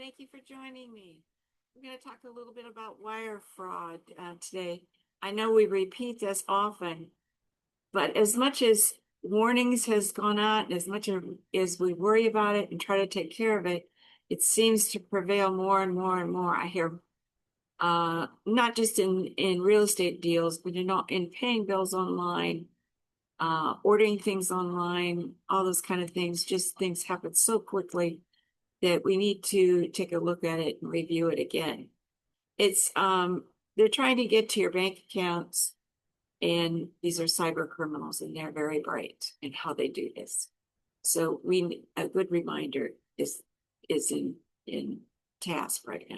Thank you for joining me. We're going to talk a little bit about wire fraud today. I know we repeat this often, but as much as warnings has gone out, as much as we worry about it and try to take care of it, it seems to prevail more and more and more. I hear not just in real estate deals, but in paying bills online, ordering things online, all those kind of things. Just things happen so quickly that we need to take a look at it and review it again. It's they're trying to get to your bank accounts, and these are cyber criminals, and they're very bright in how they do this. So a good reminder is in task right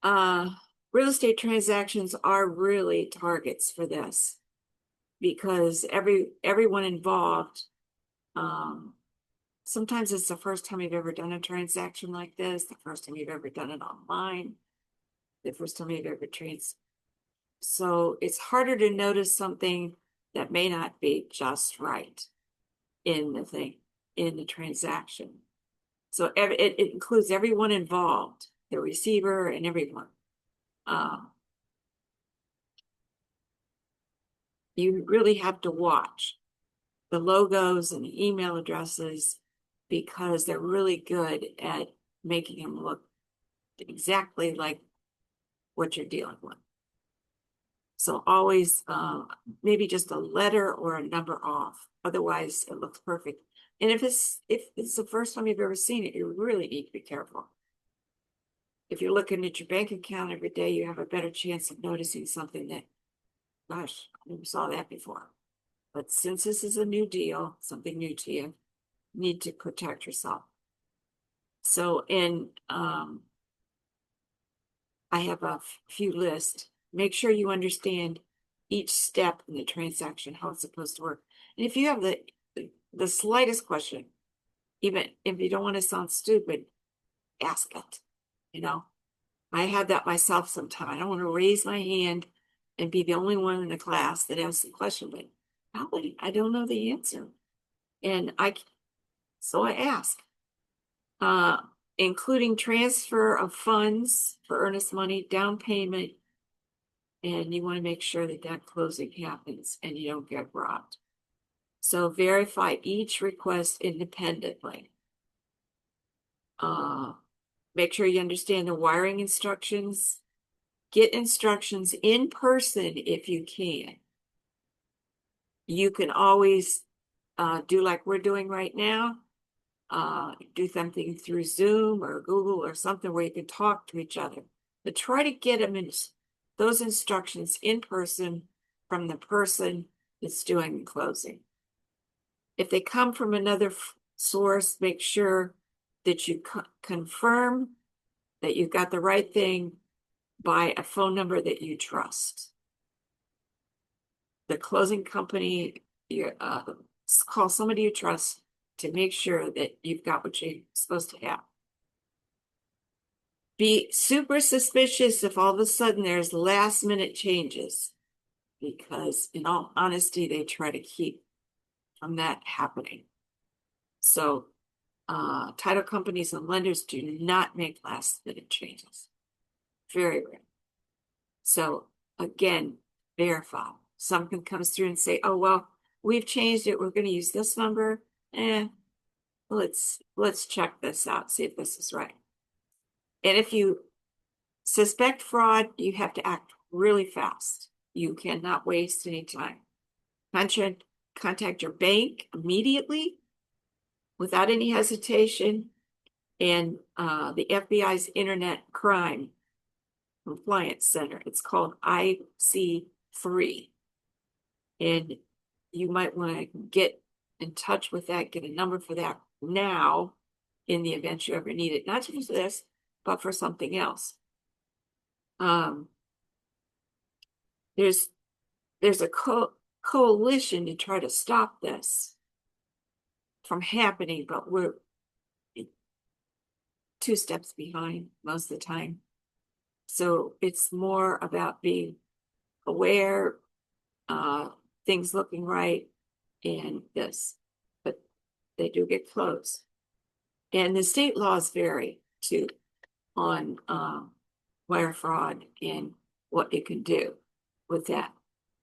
now. Real estate transactions are really targets for this because everyone involved, sometimes it's the first time you've ever done a transaction like this, the first time you've ever done it online, the first time you've ever so it's harder to notice something that may not be just right in the transaction. So it includes everyone involved, the receiver and everyone. You really have to watch the logos and the email addresses because they're really good at making them look exactly like what you're dealing with. So always maybe just a letter or a number off. Otherwise, it looks perfect. And if it's the first time you've ever seen it, you really need to be careful. If you're looking at your bank account every day, you have a better chance of noticing something that, gosh, I never saw that before. But since this is a new deal, something new to you need to protect yourself. So I have a few lists. Make sure you understand each step in the transaction, how it's supposed to work. And if you have the slightest question, even if you don't want to sound stupid, ask it. You know, I have that myself sometimes. I don't want to raise my hand and be the only one in the class that asks the question, but probably I don't know the answer. And so I ask, including transfer of funds for earnest money, down payment, and you want to make sure that that closing happens and you don't get robbed. So verify each request independently. Make sure you understand the wiring instructions. Get instructions in person if you can. You can always do like we're doing right now. Do something through Zoom or Google or something where you can talk to each other. But try to get them in those instructions in person from the person that's doing the closing. If they come from another source, make sure that you confirm that you've got the right thing by a phone number that you trust. The closing company, call somebody you trust to make sure that you've got what you're supposed to have. Be super suspicious if all of a sudden there's last minute changes, because in all honesty, they try to keep from that happening. So title companies and lenders do not make last minute changes. Very rare. So again, verify. Something comes through and say, oh, well, we've changed it. We're going to use this number. Let's check this out, see if this is right. And if you suspect fraud, you have to act really fast. You cannot waste any time. Contact your bank immediately without any hesitation. And the FBI's Internet Crime Compliance Center, it's called IC3. And you might want to get in touch with that, get a number for that now in the event you ever need it, not just for this, but for something else. There's a coalition to try to stop this from happening, but we're 2 steps behind most of the time. So it's more about being aware, things looking right, and this, but they do get close. And the state laws vary too on wire fraud and what it can do with that.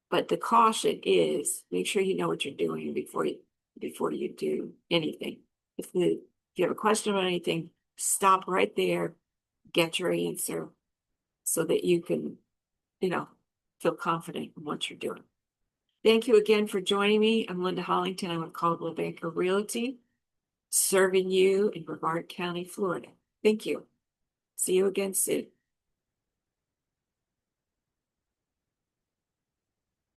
But the caution is make sure you know what you're doing before you do anything. If you have a question about anything, stop right there, get your answer so that you can, you know, feel confident in what you're doing. Thank you again for joining me. I'm Linda Hollington. I'm with Caldwell Banker Realty, serving you in Brevard County, Florida. Thank you. See you again soon.